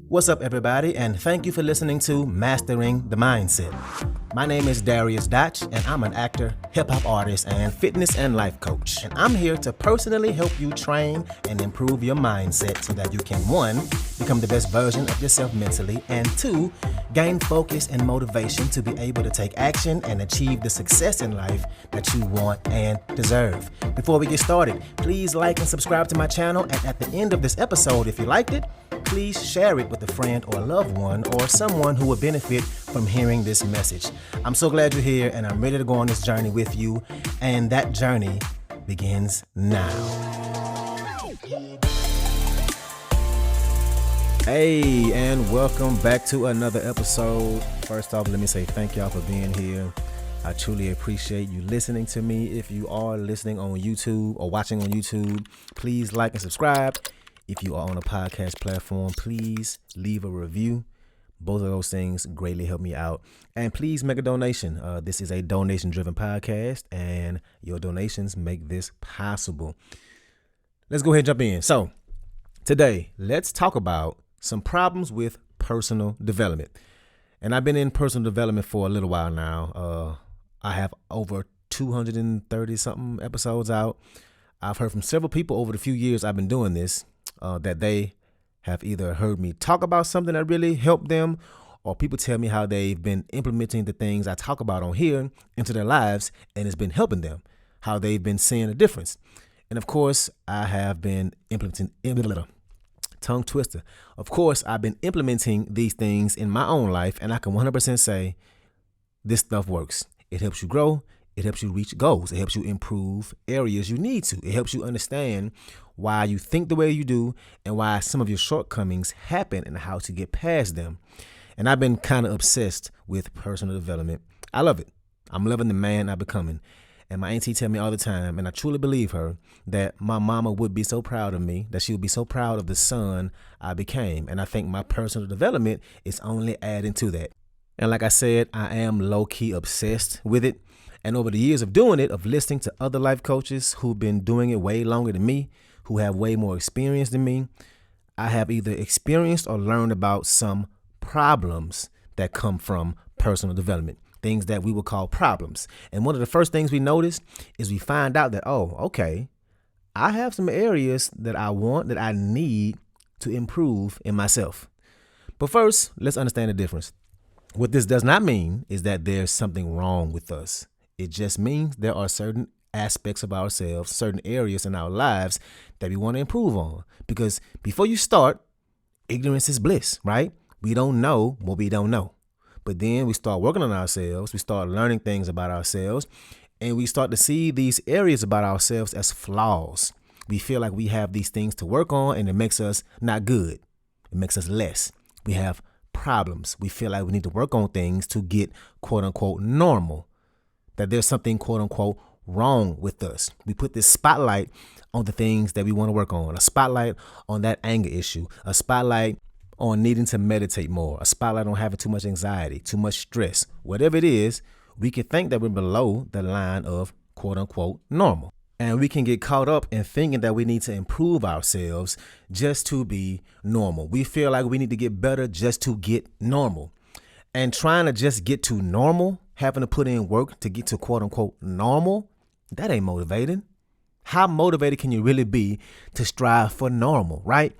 What's up, everybody, and thank you for listening to Mastering the Mindset. My name is Dariusdotch, and I'm an actor, hip-hop artist, and fitness and life coach. And I'm here to personally help you train and improve your mindset so that you can, 1, become the best version of yourself mentally, and 2, gain focus and motivation to be able to take action and achieve the success in life that you want and deserve. Before we get started, please like and subscribe to my channel, and at the end of this episode, if you liked it, please share it with a friend or a loved one or someone who would benefit from hearing this message. I'm so glad you're here, and I'm ready to go on this journey with you, and that journey begins now. Hey, and welcome back to another episode. First off, let me say thank y'all for being here. I truly appreciate you listening to me. If you are listening on YouTube or watching on YouTube, please like and subscribe. If you are on a podcast platform, please leave a review. Both of those things greatly help me out. And please make a donation. This is a donation-driven podcast, and your donations make this possible. Let's go ahead and jump in. So today, let's talk about some problems with personal development. And I've been in personal development for a little while now. I have over 230-something episodes out. I've heard from several people over the few years I've been doing this. That they have either heard me talk about something that really helped them, or people tell me how they've been implementing the things I talk about on here into their lives, and it's been helping them, how they've been seeing a difference. And of course, I have been implementing, tongue twister. Of course, I've been implementing these things in my own life, and I can 100% say this stuff works. It helps you grow. It helps you reach goals. It helps you improve areas you need to. It helps you understand why you think the way you do and why some of your shortcomings happen and how to get past them. And I've been kind of obsessed with personal development. I love it. I'm loving the man I'm becoming. And my auntie tell me all the time, and I truly believe her, that my mama would be so proud of me, that she would be so proud of the son I became. And I think my personal development is only adding to that. And like I said, I am low-key obsessed with it. And over the years of doing it, of listening to other life coaches who've been doing it way longer than me, who have way more experience than me, I have either experienced or learned about some problems that come from personal development, things that we would call problems. And one of the first things we notice is we find out that, oh, okay, I have some areas that I want, that I need to improve in myself. But first, let's understand the difference. What this does not mean is that there's something wrong with us. It just means there are certain aspects of ourselves, certain areas in our lives that we want to improve on. Because before you start, ignorance is bliss, right? We don't know what we don't know. But then we start working on ourselves. We start learning things about ourselves, and we start to see these areas about ourselves as flaws. We feel like we have these things to work on, and it makes us not good. It makes us less. We have problems. We feel like we need to work on things to get quote unquote normal. That there's something quote unquote wrong with us. We put this spotlight on the things that we want to work on, a spotlight on that anger issue, a spotlight on needing to meditate more, a spotlight on having too much anxiety, too much stress. Whatever it is, we can think that we're below the line of quote unquote normal. And we can get caught up in thinking that we need to improve ourselves just to be normal. We feel like we need to get better just to get normal. And trying to just get to normal, having to put in work to get to quote unquote normal, that ain't motivating. How motivated can you really be to strive for normal, right?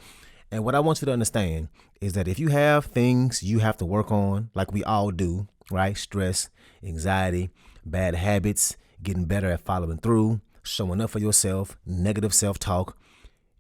And what I want you to understand is that if you have things you have to work on, like we all do, right? Stress, anxiety, bad habits, getting better at following through, showing up for yourself, negative self-talk,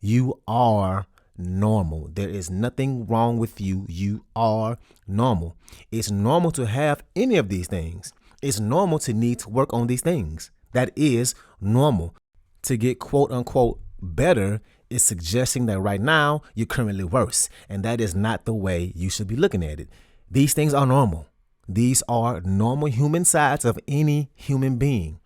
you are normal. There is nothing wrong with you. You are normal. It's normal to have any of these things. It's normal to need to work on these things. That is normal. To get quote unquote better is suggesting that right now you're currently worse. And that is not the way you should be looking at it. These things are normal. These are normal human sides of any human being.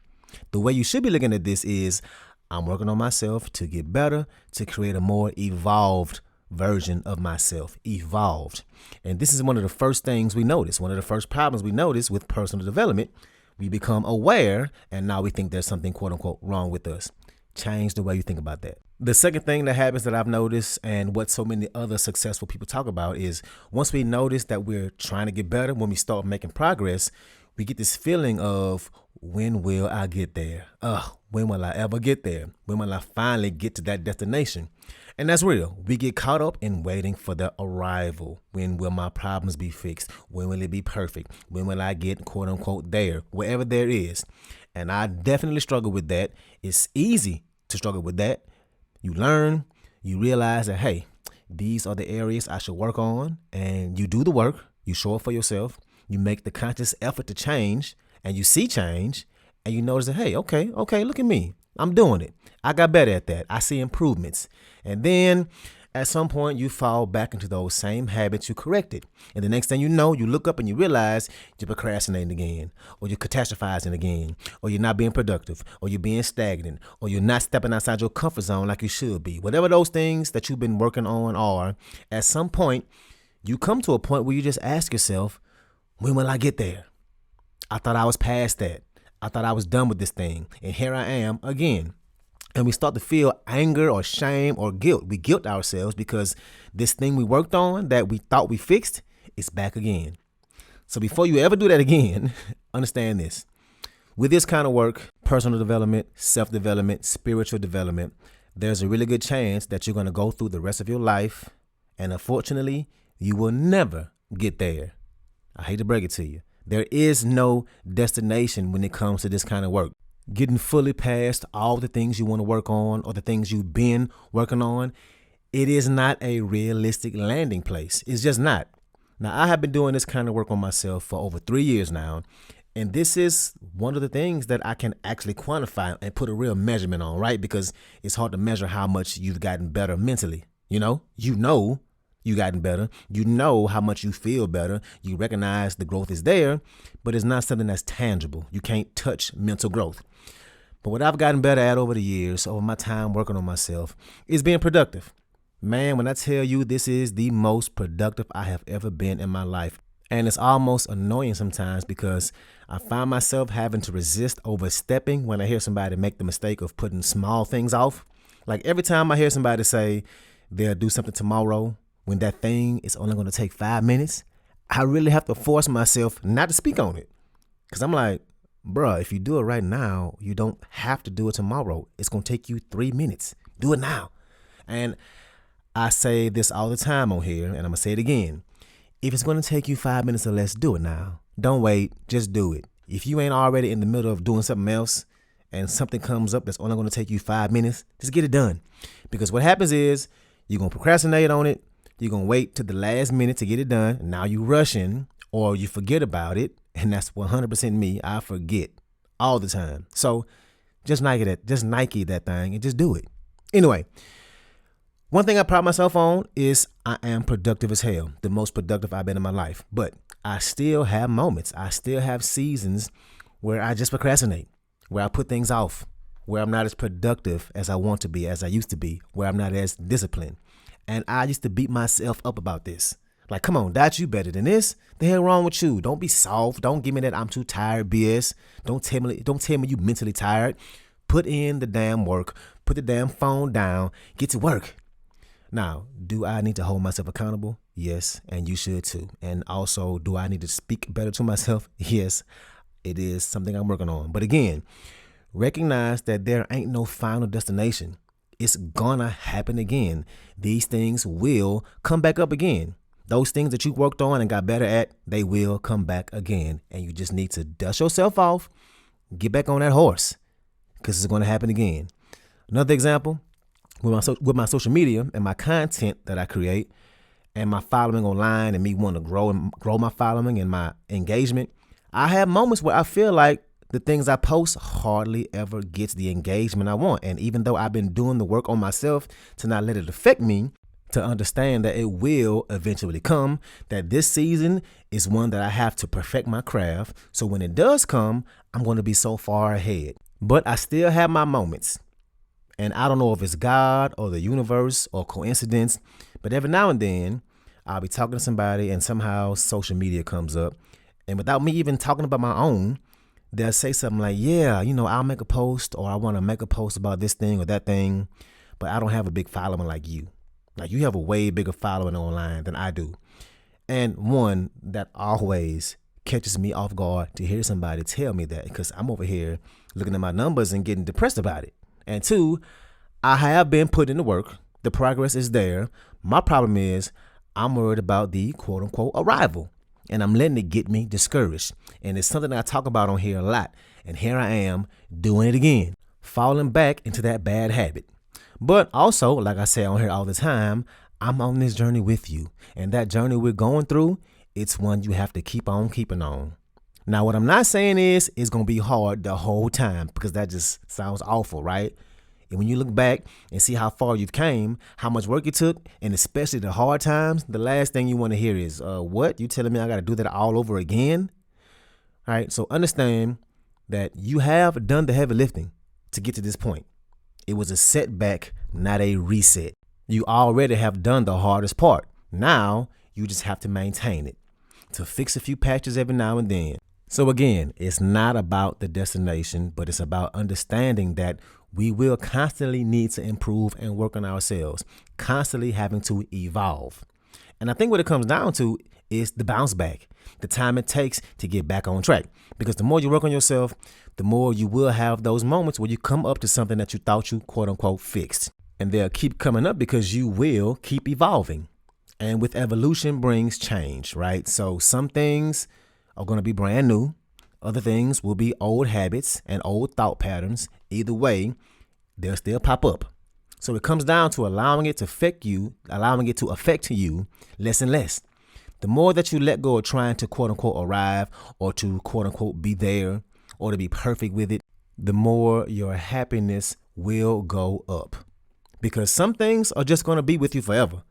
The way you should be looking at this is, I'm working on myself to get better, to create a more evolved version of myself, evolved. And this is one of the first things we notice. One of the first problems we notice with personal development. We become aware, and now we think there's something quote unquote wrong with us. Change the way you think about that. The second thing that happens that I've noticed, and what so many other successful people talk about, is once we notice that we're trying to get better, when we start making progress, we get this feeling of, when will I get there? When will I ever get there? When will I finally get to that destination? And that's real. We get caught up in waiting for the arrival. When will my problems be fixed? When will it be perfect? When will I get quote unquote there? Wherever there is. And I definitely struggle with that. It's easy to struggle with that. You learn, you realize that, hey, these are the areas I should work on. And you do the work. You show up for yourself. You make the conscious effort to change, and you see change, and you notice that, hey, okay, look at me. I'm doing it. I got better at that. I see improvements. And then at some point you fall back into those same habits you corrected. And the next thing you know, you look up and you realize you're procrastinating again, or you're catastrophizing again, or you're not being productive, or you're being stagnant, or you're not stepping outside your comfort zone like you should be. Whatever those things that you've been working on are, at some point you come to a point where you just ask yourself, when will I get there? I thought I was past that. I thought I was done with this thing. And here I am again. And we start to feel anger or shame or guilt. We guilt ourselves because this thing we worked on that we thought we fixed is back again. So before you ever do that again, understand this. With this kind of work, personal development, self-development, spiritual development, there's a really good chance that you're going to go through the rest of your life. And unfortunately, you will never get there. I hate to break it to you. There is no destination when it comes to this kind of work. Getting fully past all the things you want to work on or the things you've been working on, it is not a realistic landing place. It's just not. Now, I have been doing this kind of work on myself for over 3 years now, and this is one of the things that I can actually quantify and put a real measurement on, right? Because it's hard to measure how much you've gotten better mentally. You know you gotten better. You know how much you feel better. You recognize the growth is there, but it's not something that's tangible. You can't touch mental growth. But what I've gotten better at over the years, over my time working on myself, is being productive. Man, when I tell you this is the most productive I have ever been in my life. And it's almost annoying sometimes because I find myself having to resist overstepping when I hear somebody make the mistake of putting small things off. Like every time I hear somebody say they'll do something tomorrow, when that thing is only going to take 5 minutes, I really have to force myself not to speak on it. Because I'm like, bruh, if you do it right now, you don't have to do it tomorrow. It's going to take you 3 minutes. Do it now. And I say this all the time on here, and I'm going to say it again. If it's going to take you 5 minutes or less, do it now. Don't wait. Just do it. If you ain't already in the middle of doing something else and something comes up that's only going to take you 5 minutes, just get it done. Because what happens is you're going to procrastinate on it. You're going to wait to the last minute to get it done. Now you rushing or you forget about it. And that's 100% me. I forget all the time. So just Nike that thing and just do it. Anyway, one thing I pride myself on is I am productive as hell. The most productive I've been in my life. But I still have moments. I still have seasons where I just procrastinate, where I put things off, where I'm not as productive as I want to be, as I used to be, where I'm not as disciplined. And I used to beat myself up about this. Like, come on, Dotch, you better than this. The hell wrong with you? Don't be soft. Don't give me that I'm too tired BS. Don't tell me you mentally tired. Put in the damn work. Put the damn phone down. Get to work. Now, do I need to hold myself accountable? Yes, and you should too. And also, do I need to speak better to myself? Yes, it is something I'm working on. But again, recognize that there ain't no final destination. It's gonna happen again. These things will come back up again. Those things that you worked on and got better at, they will come back again. And you just need to dust yourself off, get back on that horse, because it's gonna happen again. Another example, with my social media and my content that I create and my following online and me wanting to grow my following and my engagement, I have moments where I feel like the things I post hardly ever gets the engagement I want. And even though I've been doing the work on myself to not let it affect me, to understand that it will eventually come, that this season is one that I have to perfect my craft. So when it does come, I'm going to be so far ahead. But I still have my moments. And I don't know if it's God or the universe or coincidence, but every now and then I'll be talking to somebody and somehow social media comes up. And without me even talking about my own, they'll say something like, yeah, I'll make a post, or I want to make a post about this thing or that thing, but I don't have a big following like you. Like, you have a way bigger following online than I do. And one that always catches me off guard to hear somebody tell me that, because I'm over here looking at my numbers and getting depressed about it. And two, I have been put in the work. The progress is there. My problem is I'm worried about the quote unquote arrival, and I'm letting it get me discouraged. And it's something that I talk about on here a lot. And here I am doing it again, falling back into that bad habit. But also, like I say on here all the time, I'm on this journey with you. And that journey we're going through, it's one you have to keep on keeping on. Now, what I'm not saying is it's going to be hard the whole time, because that just sounds awful, right? And when you look back and see how far you've came, how much work it took, and especially the hard times, the last thing you want to hear is, what? You telling me I got to do that all over again? All right, so understand that you have done the heavy lifting to get to this point. It was a setback, not a reset. You already have done the hardest part. Now, you just have to maintain it, to fix a few patches every now and then. So again, it's not about the destination, but it's about understanding that we will constantly need to improve and work on ourselves, constantly having to evolve. And I think what it comes down to is the bounce back, the time it takes to get back on track. Because the more you work on yourself, the more you will have those moments where you come up to something that you thought you quote unquote fixed. And they'll keep coming up because you will keep evolving. And with evolution brings change, right? So some things are going to be brand new. Other things will be old habits and old thought patterns. Either way, they'll still pop up. So it comes down to allowing it to affect you less and less. The more that you let go of trying to quote unquote arrive, or to quote unquote be there, or to be perfect with it, the more your happiness will go up. Because some things are just going to be with you forever.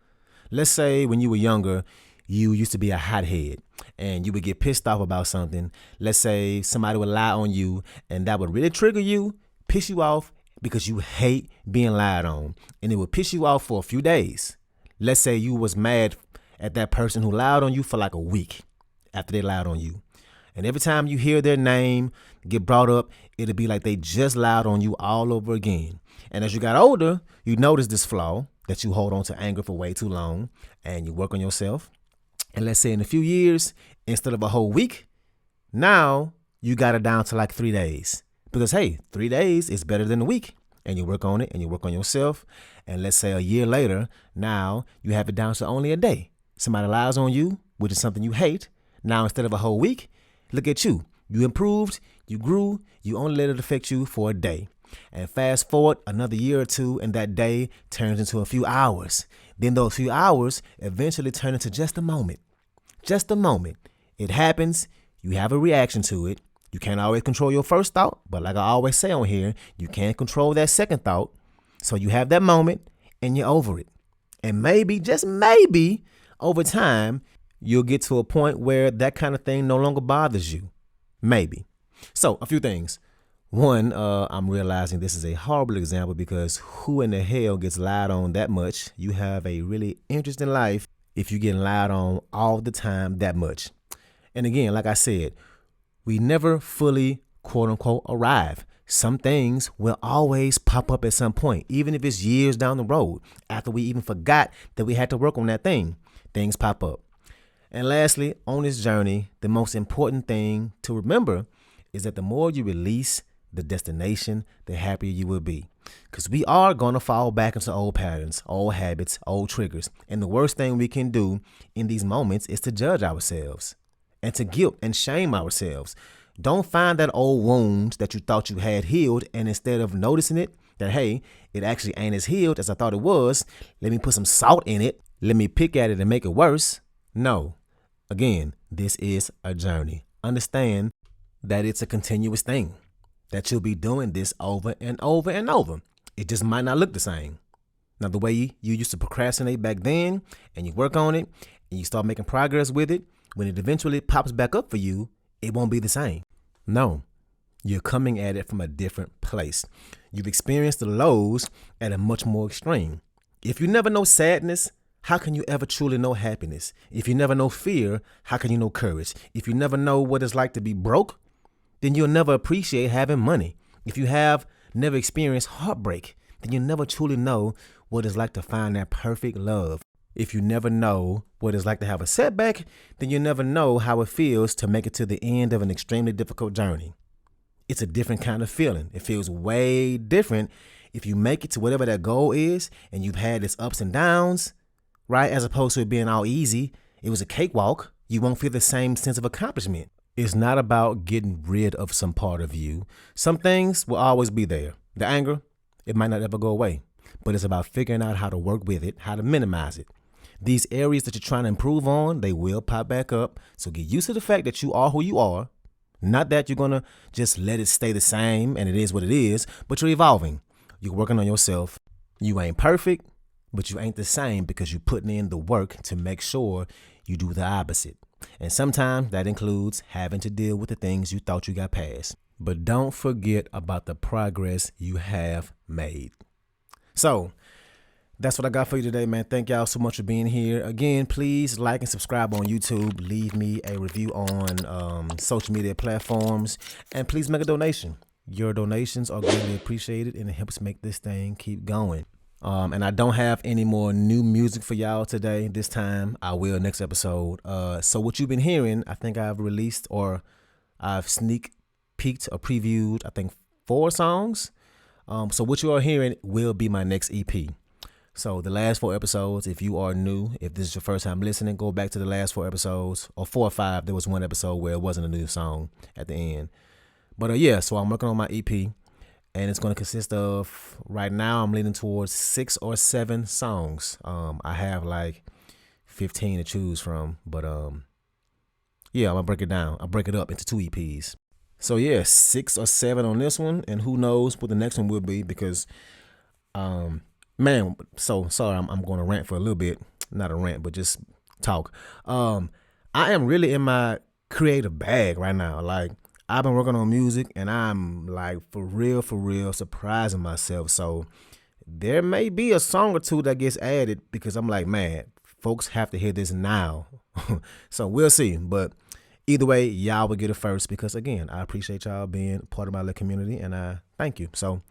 Let's say when you were younger, you used to be a hothead and you would get pissed off about something. Let's say somebody would lie on you, and that would really trigger you, piss you off, because you hate being lied on. And it would piss you off for a few days. Let's say you was mad at that person who lied on you for like a week after they lied on you. And every time you hear their name get brought up, it'll be like they just lied on you all over again. And as you got older, you notice this flaw, that you hold on to anger for way too long, and you work on yourself. And let's say in a few years, instead of a whole week, now you got it down to like 3 days. Because, hey, 3 days is better than a week. And you work on it, and you work on yourself. And let's say a year later, now you have it down to only a day. Somebody lies on you, which is something you hate. Now, instead of a whole week, look at you. You improved, you grew, you only let it affect you for a day. And fast forward another year or two, and that day turns into a few hours. Then those few hours eventually turn into just a moment. Just a moment. It happens. You have a reaction to it. You can't always control your first thought, but like I always say on here, you can't control that second thought. So you have that moment and you're over it. And maybe, just maybe, over time, you'll get to a point where that kind of thing no longer bothers you. Maybe. So a few things. One, I'm realizing this is a horrible example, because who in the hell gets lied on that much? You have a really interesting life if you're getting lied on all the time that much. And again, like I said, we never fully, quote unquote, arrive. Some things will always pop up at some point, even if it's years down the road, after we even forgot that we had to work on that thing. Things pop up. And lastly, on this journey, the most important thing to remember is that the more you release the destination, the happier you will be. Because we are going to fall back into old patterns, old habits, old triggers. And the worst thing we can do in these moments is to judge ourselves and to guilt and shame ourselves. Don't find that old wound that you thought you had healed, and instead of noticing it, that, hey, it actually ain't as healed as I thought it was, let me put some salt in it, let me pick at it and make it worse. No. Again, this is a journey. Understand that it's a continuous thing, that you'll be doing this over and over and over. It just might not look the same. Now, the way you used to procrastinate back then, and you work on it, and you start making progress with it, when it eventually pops back up for you, it won't be the same. No, you're coming at it from a different place. You've experienced the lows at a much more extreme. If you never know sadness, how can you ever truly know happiness? If you never know fear, how can you know courage? If you never know what it's like to be broke, then you'll never appreciate having money. If you have never experienced heartbreak, then you'll never truly know what it's like to find that perfect love. If you never know what it's like to have a setback, then you'll never know how it feels to make it to the end of an extremely difficult journey. It's a different kind of feeling. It feels way different if you make it to whatever that goal is and you've had its ups and downs, right? As opposed to it being all easy. It was a cakewalk. You won't feel the same sense of accomplishment. It's not about getting rid of some part of you. Some things will always be there. The anger, it might not ever go away, but it's about figuring out how to work with it, how to minimize it. These areas that you're trying to improve on, they will pop back up. So get used to the fact that you are who you are. Not that you're going to just let it stay the same and it is what it is, but you're evolving. You're working on yourself. You ain't perfect, but you ain't the same because you're putting in the work to make sure you do the opposite. And sometimes that includes having to deal with the things you thought you got past. But don't forget about the progress you have made. So that's what I got for you today, man. Thank y'all so much for being here. Again, please like and subscribe on YouTube. Leave me a review on social media platforms. And please make a donation. Your donations are greatly appreciated and it helps make this thing keep going. And I don't have any more new music for y'all today. This time I will next episode. So what you've been hearing, I think I've released or I've sneak peeked or previewed, I think 4 songs. So what you are hearing will be my next EP. So the last 4 episodes, if you are new, if this is your first time listening, go back to the last 4 episodes or 4 or 5. There was one episode where it wasn't a new song at the end. But yeah, so I'm working on my EP. And it's going to consist of, right now, I'm leaning towards 6 or 7 songs. I have like 15 to choose from. But yeah, I'm going to break it down. I'll break it up into 2 EPs. So yeah, 6 or 7 on this one. And who knows what the next one will be because, man, so sorry, I'm going to rant for a little bit. Not a rant, but just talk. I am really in my creative bag right now. Like, I've been working on music and I'm like for real surprising myself. So there may be a song or 2 that gets added because I'm like, man, folks have to hear this now. So we'll see. But either way, y'all will get it first because, again, I appreciate y'all being part of my little community and I thank you. So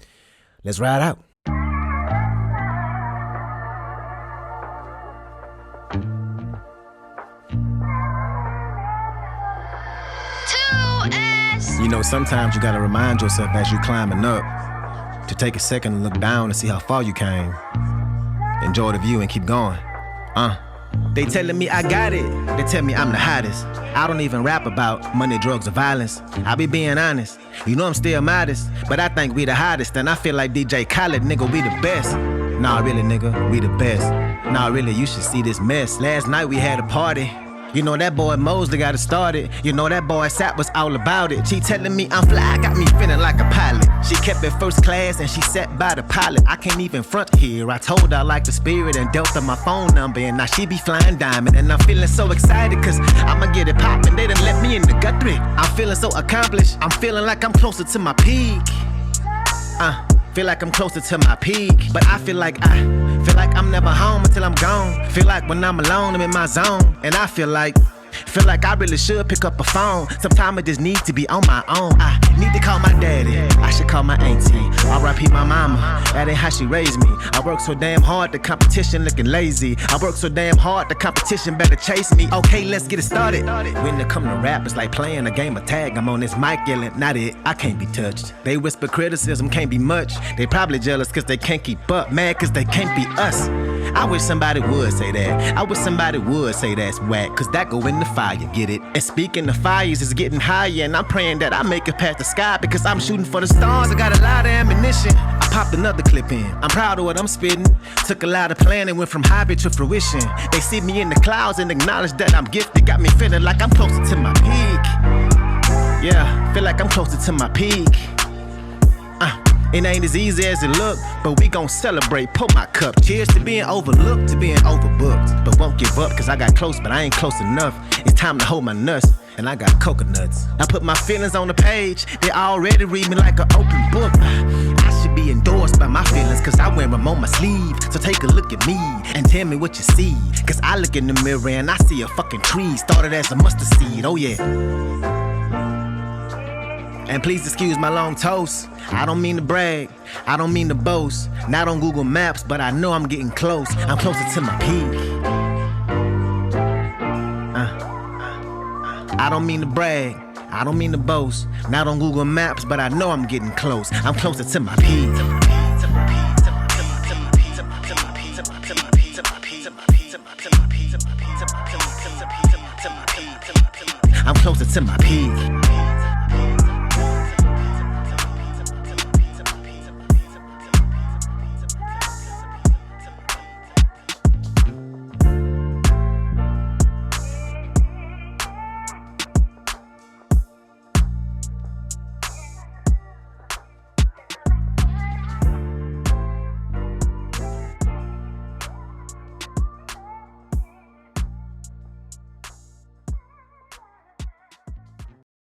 let's ride out. You know, sometimes you got to remind yourself as you're climbing up to take a second and look down and see how far you came. Enjoy the view and keep going. They telling me I got it. They tell me I'm the hottest. I don't even rap about money, drugs, or violence. I be being honest. You know I'm still modest, but I think we the hottest. And I feel like DJ Khaled, nigga, we the best. Nah, really, nigga, we the best. Nah, really, you should see this mess. Last night we had a party. You know that boy Mosley got it started. You know that boy Sap was all about it. She telling me I'm fly, got me feeling like a pilot. She kept it first class and she sat by the pilot. I can't even front here. I told her I like the spirit and dealt her my phone number. And now she be flying diamond. And I'm feeling so excited cause I'ma get it poppin'. They done let me in the guthrie. I'm feeling so accomplished. I'm feeling like I'm closer to my peak. Feel like I'm closer to my peak. But I feel like I'm never home until I'm gone. Feel like when I'm alone, I'm in my zone. And I feel like I really should pick up a phone. Sometimes I just need to be on my own. I need to call my daddy. I should call my auntie. R.I.P. my mama. That ain't how she raised me. I work so damn hard, the competition looking lazy. I work so damn hard, the competition better chase me. Okay, let's get it started. When it come to rap, it's like playing a game of tag. I'm on this mic yelling, not it, I can't be touched. They whisper criticism, can't be much. They probably jealous cause they can't keep up. Mad cause they can't be us. I wish somebody would say that. I wish somebody would say that's whack, cause that go in the fire, get it? And speaking of fires, it's getting higher, and I'm praying that I make it past the sky, because I'm shooting for the stars. I got a lot of ammunition. I popped another clip in. I'm proud of what I'm spitting. Took a lot of planning, went from hobby to fruition. They see me in the clouds and acknowledge that I'm gifted. Got me feeling like I'm closer to my peak. Yeah, feel like I'm closer to my peak. It ain't as easy as it look, but we gon' celebrate, pour my cup. Cheers to being overlooked, to being overbooked. But won't give up, cause I got close, but I ain't close enough. It's time to hold my nuts, and I got coconuts. I put my feelings on the page, they already read me like an open book. I should be endorsed by my feelings, cause I wear them on my sleeve. So take a look at me, and tell me what you see. Cause I look in the mirror, and I see a fucking tree, started as a mustard seed, oh yeah. And please excuse my long toast. I don't mean to brag, I don't mean to boast. Not on Google Maps, but I know I'm getting close. I'm closer to my peak. I don't mean to brag, I don't mean to boast. Not on Google Maps, but I know I'm getting close. I'm closer to my peak. I'm closer to my peak.